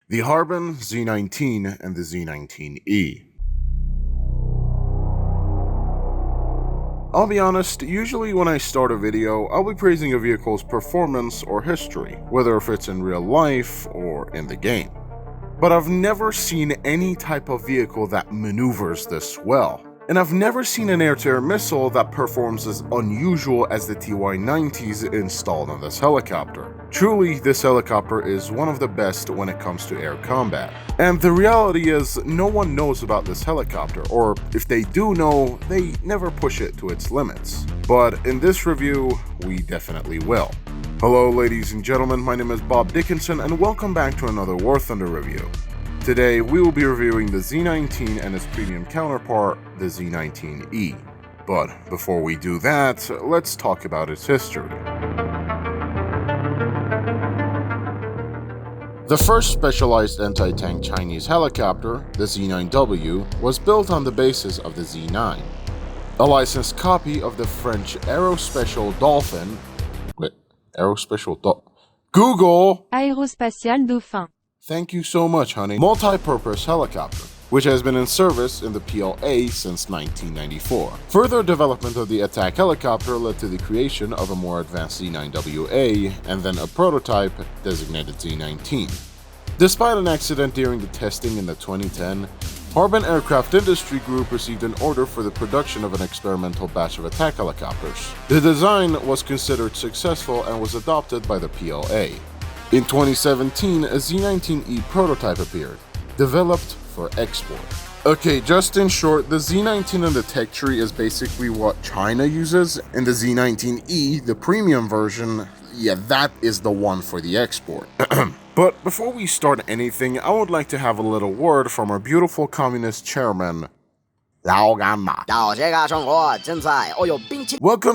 the Harbin, Z-19, and the Z-19E. I'll be honest, usually when I start a video, I'll be praising a vehicle's performance or history, whether if it's in real life or in the game. But I've never seen any type of vehicle that maneuvers this well. And I've never seen an air-to-air missile that performs as unusual as the TY-90s installed on this helicopter. Truly, this helicopter is one of the best when it comes to air combat. And the reality is, no one knows about this helicopter, or if they do know, they never push it to its limits. But in this review, we definitely will. Hello ladies and gentlemen, my name is Bob Dickinson and welcome back to another War Thunder review. Today, we will be reviewing the Z-19 and its premium counterpart, the Z-19E. But before we do that, let's talk about its history. The first specialized anti-tank Chinese helicopter, the Z-9W, was built on the basis of the Z-9, a licensed copy of the French Aerospatial Dolphin. Google! Aérospatiale Dauphin. Thank you so much, honey. Multi-purpose helicopter, which has been in service in the PLA since 1994. Further development of the attack helicopter led to the creation of a more advanced Z-9WA and then a prototype designated Z-19. Despite an accident during the testing in the 2010, Harbin Aircraft Industry Group received an order for the production of an experimental batch of attack helicopters. The design was considered successful and was adopted by the PLA. In 2017, a Z-19E prototype appeared, developed for export. Okay, just in short, the Z-19 in the tech tree is basically what China uses, and the Z-19E, the premium version, yeah, that is the one for the export. But before we start anything, I would like to have a little word from our beautiful communist chairman, Welcome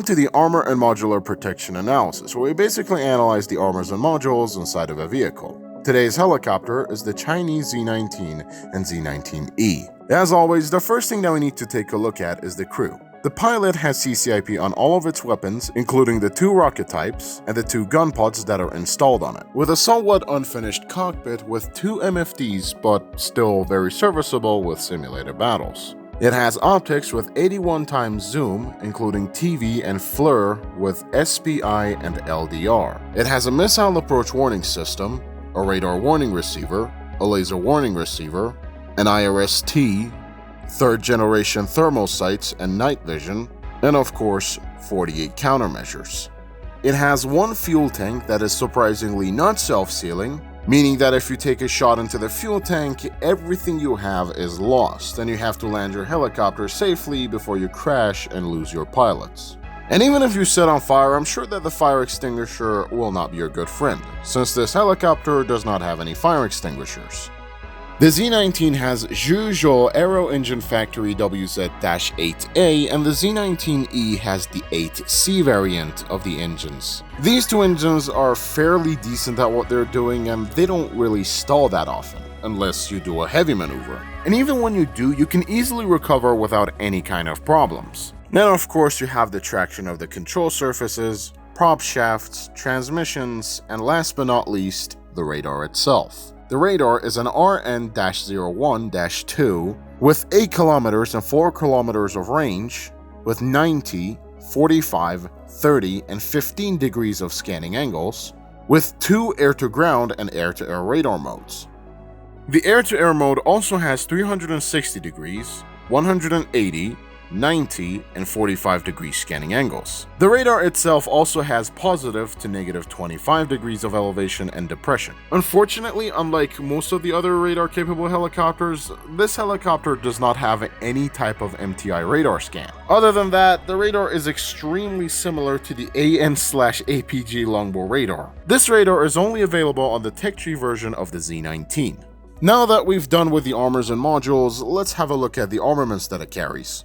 to the Armor and Modular Protection Analysis, where we basically analyze the armors and modules inside of a vehicle. Today's helicopter is the Chinese Z-19 and Z-19E. As always, the first thing that we need to take a look at is the crew. The pilot has CCIP on all of its weapons, including the 2 rocket types and the 2 gun pods that are installed on it, with a somewhat unfinished cockpit with 2 MFDs, but still very serviceable with simulated battles. It has optics with 81 times zoom, including TV and FLIR with SPI and LDR. It has a missile approach warning system, a radar warning receiver, a laser warning receiver, an IRST, 3rd generation thermal sights and night vision, and of course, 48 countermeasures. It has one fuel tank that is surprisingly not self-sealing, meaning that if you take a shot into the fuel tank, everything you have is lost, and you have to land your helicopter safely before you crash and lose your pilots. And even if you set on fire, I'm sure that the fire extinguisher will not be your good friend, since this helicopter does not have any fire extinguishers. The Z-19 has Zhuzhou Aero Engine Factory WZ-8A, and the Z-19E has the 8C variant of the engines. These 2 engines are fairly decent at what they're doing, and they don't really stall that often, unless you do a heavy maneuver. And even when you do, you can easily recover without any kind of problems. Then of course you have the traction of the control surfaces, prop shafts, transmissions, and last but not least, the radar itself. The radar is an RN-01-2 with 8 kilometers and 4 kilometers of range with 90, 45, 30, and 15 degrees of scanning angles with 2 air-to-ground and air-to-air radar modes. The air-to-air mode also has 360 degrees, 180, 90, and 45 degree scanning angles. The radar itself also has positive to negative 25 degrees of elevation and depression. Unfortunately, unlike most of the other radar-capable helicopters, this helicopter does not have any type of MTI radar scan. Other than that, the radar is extremely similar to the AN/APG longbow radar. This radar is only available on the tech tree version of the Z-19. Now that we've done with the armors and modules, let's have a look at the armaments that it carries.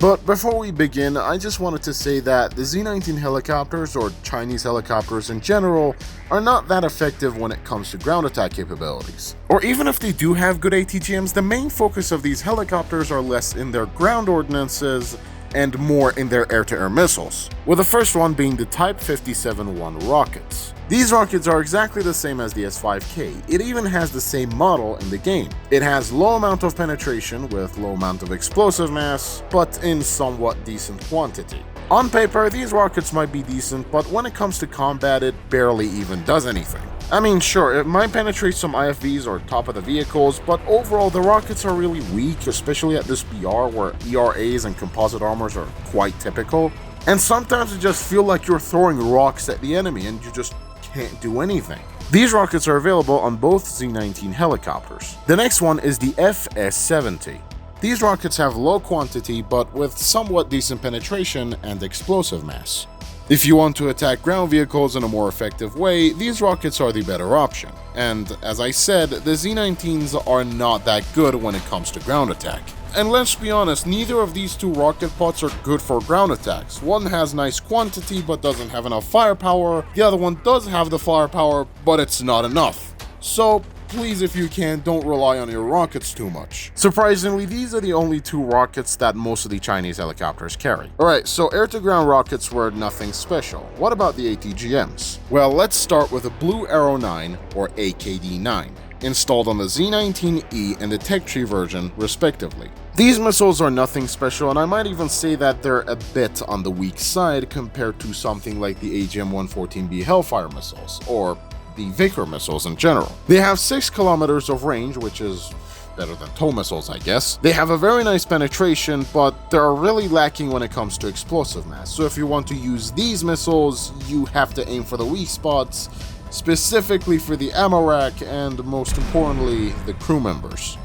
But before we begin, I just wanted to say that the Z-19 helicopters, or Chinese helicopters in general, are not that effective when it comes to ground attack capabilities. Or even if they do have good ATGMs, the main focus of these helicopters are less in their ground ordnances and more in their air-to-air missiles, with the first one being the Type 57-1 rockets. These rockets are exactly the same as the S5K. It even has the same model in the game. It has low amount of penetration with low amount of explosive mass, but in somewhat decent quantity. On paper, these rockets might be decent, but when it comes to combat, it barely even does anything. I mean, sure, it might penetrate some IFVs or top of the vehicles, but overall the rockets are really weak, especially at this BR where ERAs and composite armors are quite typical. And sometimes it just feels like you're throwing rocks at the enemy and you just can't do anything. These rockets are available on both Z-19 helicopters. The next one is the FS-70. These rockets have low quantity but with somewhat decent penetration and explosive mass. If you want to attack ground vehicles in a more effective way, these rockets are the better option. And as I said, the Z-19s are not that good when it comes to ground attack. And let's be honest, neither of these two rocket pods are good for ground attacks. One has nice quantity but doesn't have enough firepower, the other one does have the firepower but it's not enough. So please, if you can, don't rely on your rockets too much. Surprisingly, these are the only two rockets that most of the Chinese helicopters carry. Alright, so air-to-ground rockets were nothing special. What about the ATGMs? Well, let's start with the Blue Arrow 9, or AKD-9, installed on the Z-19E and the Tech Tree version, respectively. These missiles are nothing special, and I might even say that they're a bit on the weak side compared to something like the AGM-114B Hellfire missiles, or the Vickers missiles in general. They have 6 kilometers of range, which is better than TOW missiles, I guess. They have a very nice penetration, but they're really lacking when it comes to explosive mass. So if you want to use these missiles, you have to aim for the weak spots, specifically for the ammo rack and, most importantly, the crew members.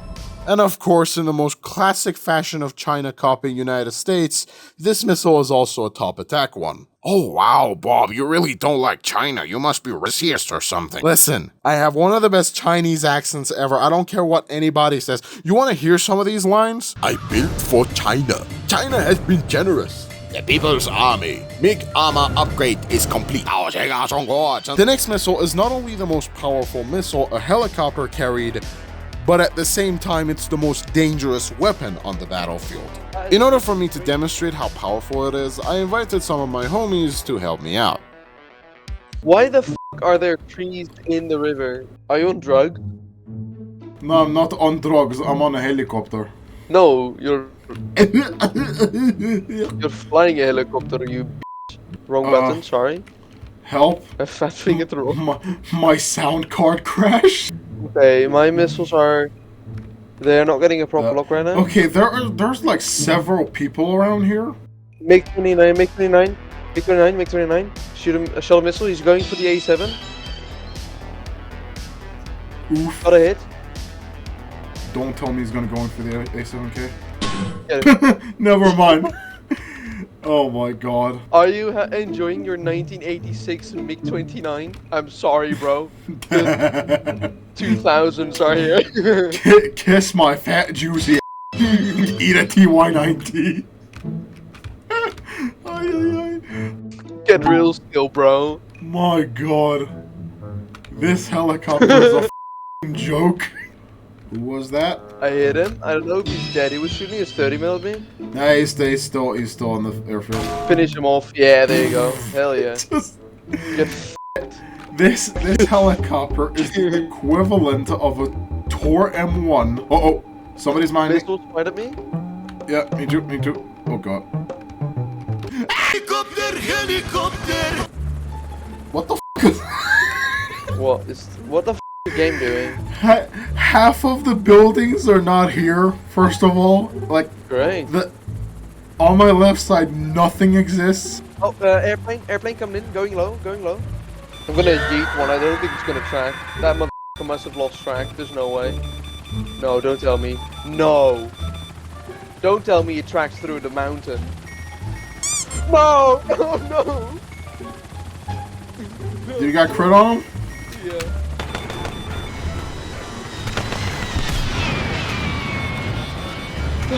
And of course, in the most classic fashion of China copying United States, this missile is also a top attack one. Oh wow, Bob, you really don't like China. You must be racist or something. Listen, I have one of the best Chinese accents ever. I don't care what anybody says. You want to hear some of these lines? I built for China. China has been generous. The People's Army. MiG armor upgrade is complete. The next missile is not only the most powerful missile a helicopter carried, but at the same time, it's the most dangerous weapon on the battlefield. In order for me to demonstrate how powerful it is, I invited some of my homies to help me out. Why the f are there trees in the river? Are you on drug? No, I'm not on drugs, I'm on a helicopter. No, you're flying a helicopter, you bitch. Wrong button, sorry. Help. I fat fingered wrong. My sound card crashed. Okay, my missiles are... They're not getting a proper lock right now. Okay, there's like several people around here. MiG-29, MiG-29, MiG-29, MiG-29. Shoot him a shell missile, he's going for the A7. Oof. Got a hit. Don't tell me he's gonna go in for the A7K. Yeah. Never mind. Oh my god. Are you enjoying your 1986 MiG-29? I'm sorry, bro. 2000s are here. Kiss my fat juicy Eat a TY-90. Get real skill, bro. My god. This helicopter is a f***ing joke. Who was that? I hit him. I don't know if he's dead. He was shooting his 30mm. Nah, he's still on the airfield. Finish him off. Yeah, there you go. Hell yeah. Get This helicopter is the equivalent of a Tor M1. Uh-oh. Somebody's behind me. Missiles right at me? Yeah, me too, me too. Oh god. Helicopter! What the f*** is What the f is the game doing? Half of the buildings are not here, first of all. Like, great. On my left side, nothing exists. Oh, airplane coming in, going low. I'm gonna yeet one, I don't think it's gonna track. That motherfucker must have lost track, there's no way. No, don't tell me. No! Don't tell me it tracks through the mountain. No! Oh no! You got crit on him? Yeah.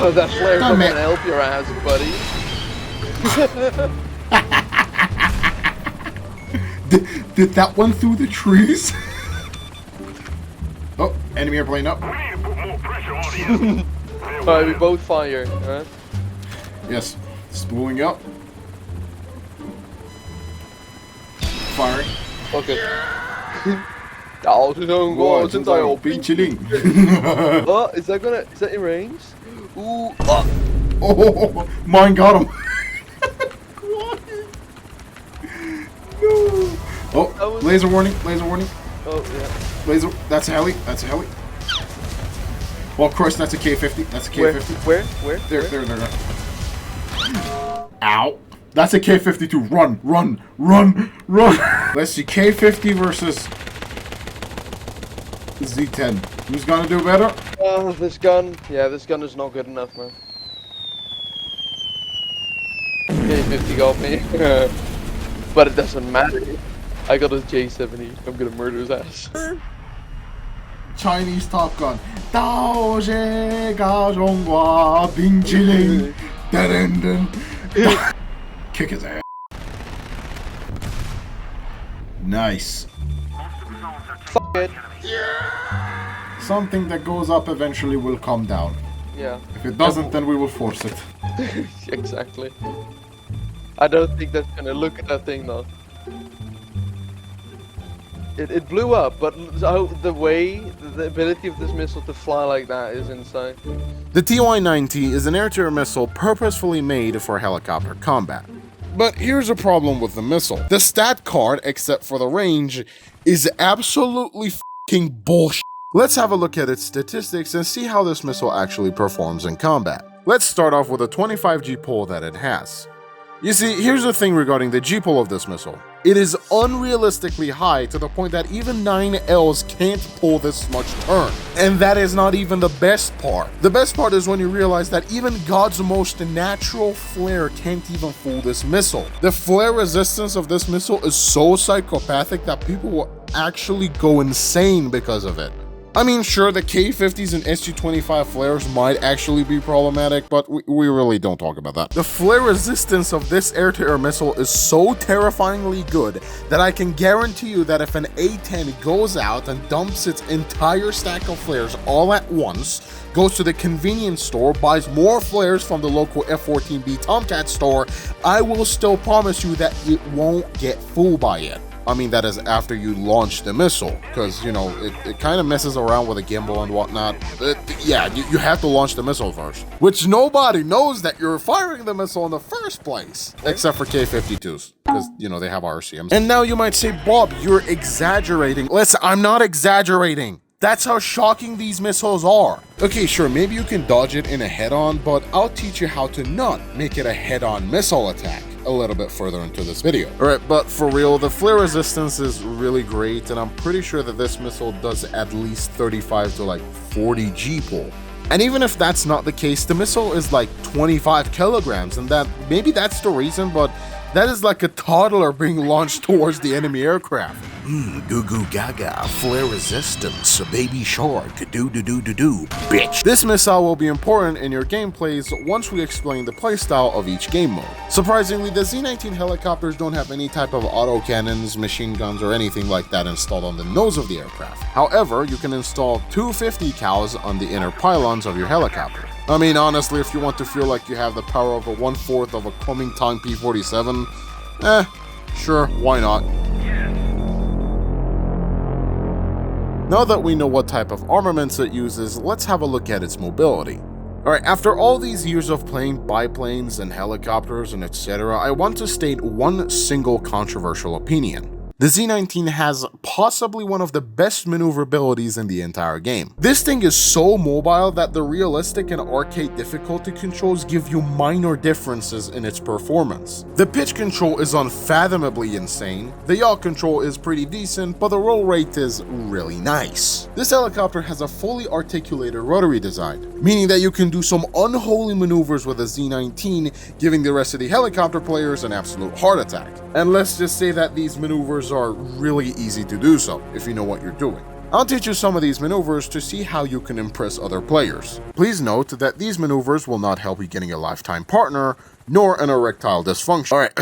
Oh, that flare's not gonna help your ass, buddy. Did that one through the trees? Oh, enemy airplane up. Alright, we both fire, huh? Yes. Spooling up. Firing. Okay. 搞出中国，现在有冰淇淋。Oh, is that in range? Ooh, oh, mine got him. No. Oh, laser warning, laser warning. Oh, yeah. Laser, that's a heli, that's a heli. Well, of course, that's a K-50, that's a K-50. Where? There. Ow. That's a K-52, run. Let's see, K-50 versus Z-10. Who's gonna do better? This gun. Yeah, this gun is not good enough, man. K-50 got me. But it doesn't matter. I got a J-70. I'm gonna murder his ass. Chinese Top Gun. 到这个中国冰淇淋 Kick his ass. Nice. Fuck it. Something that goes up eventually will come down. Yeah. If it doesn't, then we will force it. Exactly. I don't think that's gonna look at that thing though. It blew up, but the ability of this missile to fly like that is insane. The TY-90 is an air-to-air missile purposefully made for helicopter combat. But here's a problem with the missile. The stat card, except for the range, is absolutely f***ing bullshit. Let's have a look at its statistics and see how this missile actually performs in combat. Let's start off with a 25 G-pull that it has. You see, here's the thing regarding the G-pull of this missile. It is unrealistically high to the point that even 9Ls can't pull this much turn. And that is not even the best part. The best part is when you realize that even God's most natural flare can't even fool this missile. The flare resistance of this missile is so psychopathic that people will actually go insane because of it. I mean, sure, the K-50s and SG-25 flares might actually be problematic, but we really don't talk about that. The flare resistance of this air-to-air missile is so terrifyingly good that I can guarantee you that if an A-10 goes out and dumps its entire stack of flares all at once, goes to the convenience store, buys more flares from the local F-14B Tomcat store, I will still promise you that it won't get fooled by it. I mean, that is after you launch the missile, because, you know, it kind of messes around with a gimbal and whatnot. Yeah, you have to launch the missile first, which nobody knows that you're firing the missile in the first place, except for K-52s, because, you know, they have RCMs. And now you might say, Bob, you're exaggerating. Listen, I'm not exaggerating. That's how shocking these missiles are. Okay, sure, maybe you can dodge it in a head-on, but I'll teach you how to not make it a head-on missile attack a little bit further into this video. Alright, but for real, the flare resistance is really great, and I'm pretty sure that this missile does at least 35 to like 40 G-pull. And even if that's not the case, the missile is like 25 kilograms, and maybe that's the reason, but that is like a toddler being launched towards the enemy aircraft. Goo goo gaga, flare resistance, baby shark, do, bitch. This missile will be important in your gameplays once we explain the playstyle of each game mode. Surprisingly, the Z-19 helicopters don't have any type of autocannons, machine guns, or anything like that installed on the nose of the aircraft. However, you can install 250 cals on the inner pylons of your helicopter. I mean, honestly, if you want to feel like you have the power of a 1/4 of a Kuomintang P-47, sure, why not? Now that we know what type of armaments it uses, let's have a look at its mobility. Alright, after all these years of playing biplanes and helicopters and etc., I want to state one single controversial opinion. The Z-19 has possibly one of the best maneuverabilities in the entire game. This thing is so mobile that the realistic and arcade difficulty controls give you minor differences in its performance. The pitch control is unfathomably insane, the yaw control is pretty decent, but the roll rate is really nice. This helicopter has a fully articulated rotary design, meaning that you can do some unholy maneuvers with a Z-19, giving the rest of the helicopter players an absolute heart attack. And let's just say that these maneuvers are really easy to do so, if you know what you're doing. I'll teach you some of these maneuvers to see how you can impress other players. Please note that these maneuvers will not help you getting a lifetime partner, nor an erectile dysfunction. Alright,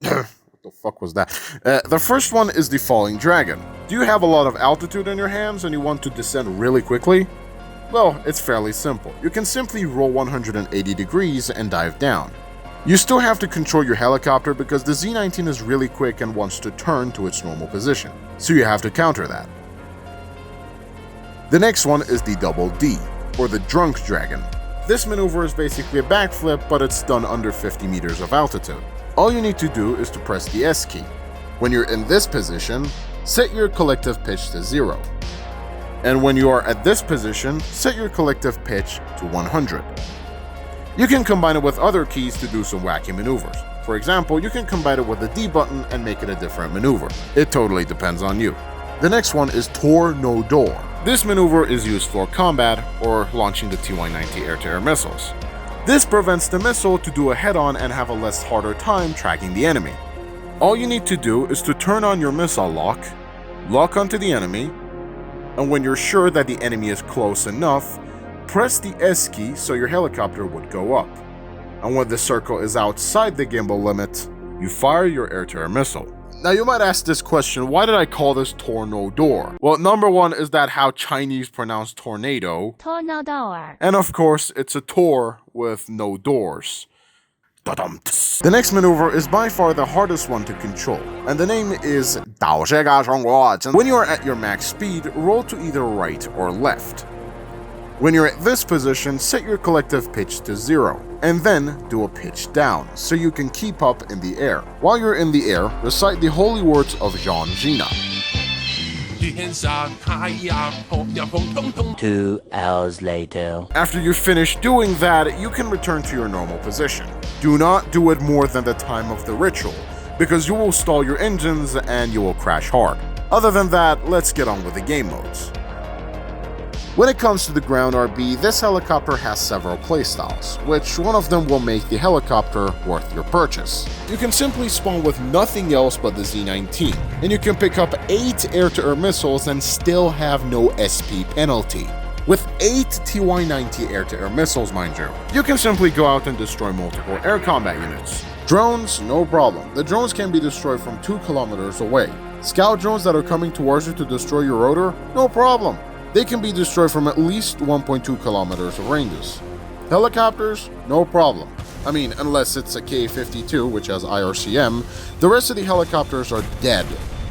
what the fuck was that? The first one is the falling dragon. Do you have a lot of altitude in your hands and you want to descend really quickly? Well, it's fairly simple. You can simply roll 180 degrees and dive down. You still have to control your helicopter because the Z-19 is really quick and wants to turn to its normal position, so you have to counter that. The next one is the Double D, or the Drunk Dragon. This maneuver is basically a backflip, but it's done under 50 meters of altitude. All you need to do is to press the S key. When you're in this position, set your collective pitch to 0. And when you are at this position, set your collective pitch to 100. You can combine it with other keys to do some wacky maneuvers. For example, you can combine it with the D button and make it a different maneuver. It totally depends on you. The next one is Tornado. This maneuver is used for combat or launching the TY-90 air-to-air missiles. This prevents the missile to do a head-on and have a less harder time tracking the enemy. All you need to do is to turn on your missile lock onto the enemy, and when you're sure that the enemy is close enough, press the S key so your helicopter would go up. And when the circle is outside the gimbal limit, you fire your air-to-air missile. Now you might ask this question, why did I call this Tornado? Well, number one is that how Chinese pronounce tornado. Tornado. And of course, it's a tor with no doors. The next maneuver is by far the hardest one to control, and the name is Dao Zhega Zhongguo. When you are at your max speed, roll to either right or left. When you're at this position, set your collective pitch to 0, and then do a pitch down, so you can keep up in the air. While you're in the air, recite the holy words of Zhang Jina. 2 hours later. After you finish doing that, you can return to your normal position. Do not do it more than the time of the ritual, because you will stall your engines and you will crash hard. Other than that, let's get on with the game modes. When it comes to the ground RB, this helicopter has several playstyles, which one of them will make the helicopter worth your purchase. You can simply spawn with nothing else but the Z-19, and you can pick up 8 air-to-air missiles and still have no SP penalty. With 8 TY-90 air-to-air missiles, mind you, you can simply go out and destroy multiple air combat units. Drones, no problem. The drones can be destroyed from 2 kilometers away. Scout drones that are coming towards you to destroy your rotor, no problem. They can be destroyed from at least 1.2 kilometers of ranges. Helicopters, no problem. I mean, unless it's a Ka-52, which has IRCM, the rest of the helicopters are dead.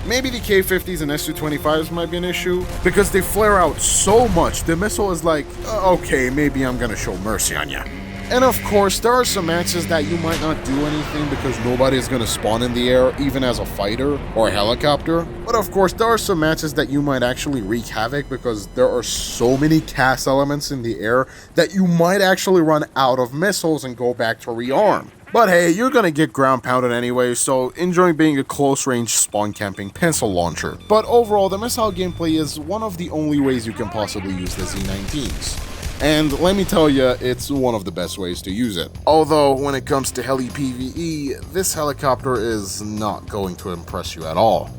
Maybe the Ka-50s and Su-25s might be an issue, because they flare out so much, the missile is like, okay, maybe I'm gonna show mercy on ya. And of course, there are some matches that you might not do anything because nobody is going to spawn in the air, even as a fighter or a helicopter. But of course, there are some matches that you might actually wreak havoc because there are so many CAS elements in the air that you might actually run out of missiles and go back to rearm. But hey, you're gonna get ground pounded anyway, so enjoy being a close-range spawn camping pencil launcher. But overall, the missile gameplay is one of the only ways you can possibly use the Z-19s. And let me tell you, it's one of the best ways to use it. Although, when it comes to Heli PVE, this helicopter is not going to impress you at all.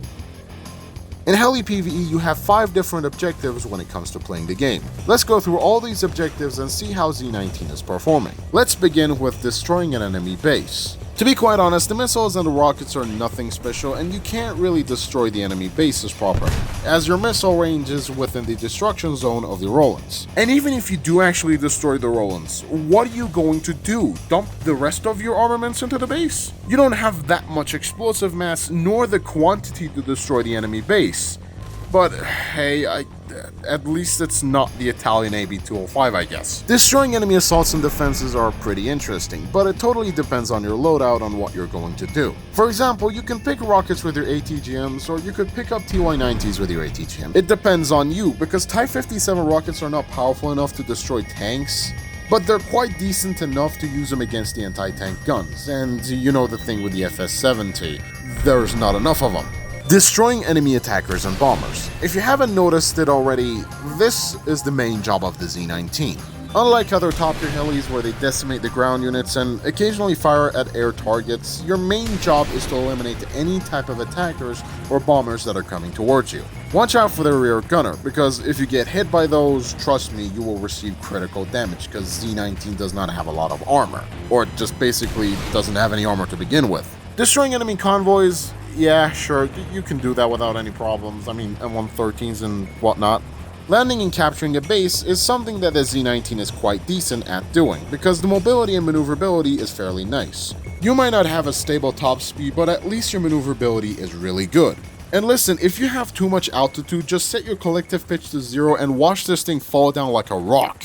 In Heli PVE, you have 5 different objectives when it comes to playing the game. Let's go through all these objectives and see how Z-19 is performing. Let's begin with destroying an enemy base. To be quite honest, the missiles and the rockets are nothing special, and you can't really destroy the enemy bases properly, as your missile range is within the destruction zone of the Rolands. And even if you do actually destroy the Rolands, what are you going to do? Dump the rest of your armaments into the base? You don't have that much explosive mass, nor the quantity to destroy the enemy base. But hey, at least it's not the Italian AB-205, I guess. Destroying enemy assaults and defenses are pretty interesting, but it totally depends on your loadout on what you're going to do. For example, you can pick rockets with your ATGMs, or you could pick up TY-90s with your ATGM. It depends on you, because Type 57 rockets are not powerful enough to destroy tanks, but they're quite decent enough to use them against the anti-tank guns, and you know the thing with the FS-70, there's not enough of them. Destroying enemy attackers and bombers. If you haven't noticed it already, this is the main job of the Z-19. Unlike other top-tier helis where they decimate the ground units and occasionally fire at air targets, your main job is to eliminate any type of attackers or bombers that are coming towards you. Watch out for the rear gunner, because if you get hit by those, trust me, you will receive critical damage, because Z-19 does not have a lot of armor, or just basically doesn't have any armor to begin with. Destroying enemy convoys, yeah, sure, you can do that without any problems. I mean, M113s and whatnot. Landing and capturing a base is something that the Z-19 is quite decent at doing, because the mobility and maneuverability is fairly nice. You might not have a stable top speed, but at least your maneuverability is really good. And listen, if you have too much altitude, just set your collective pitch to 0 and watch this thing fall down like a rock.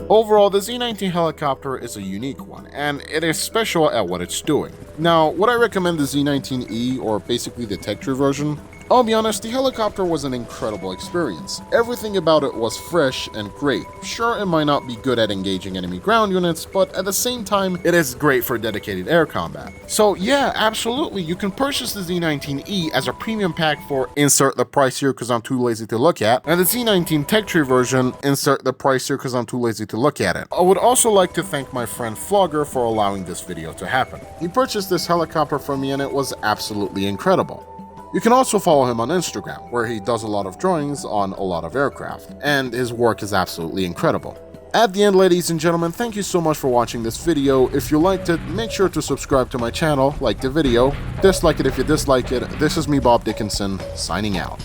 Overall, the Z-19 helicopter is a unique one, and it is special at what it's doing. Now, would I recommend the Z-19E, or basically the tech tree version? I'll be honest, the helicopter was an incredible experience. Everything about it was fresh and great. Sure, it might not be good at engaging enemy ground units, but at the same time, it is great for dedicated air combat. So yeah, absolutely, you can purchase the Z-19E as a premium pack for insert the price here because I'm too lazy to look at, and the Z-19 tech tree version, insert the price here because I'm too lazy to look at it. I would also like to thank my friend Flogger for allowing this video to happen. He purchased this helicopter from me and it was absolutely incredible. You can also follow him on Instagram, where he does a lot of drawings on a lot of aircraft, and his work is absolutely incredible. At the end, ladies and gentlemen, thank you so much for watching this video. If you liked it, make sure to subscribe to my channel, like the video, dislike it if you dislike it. This is me, Bob Dickinson, signing out.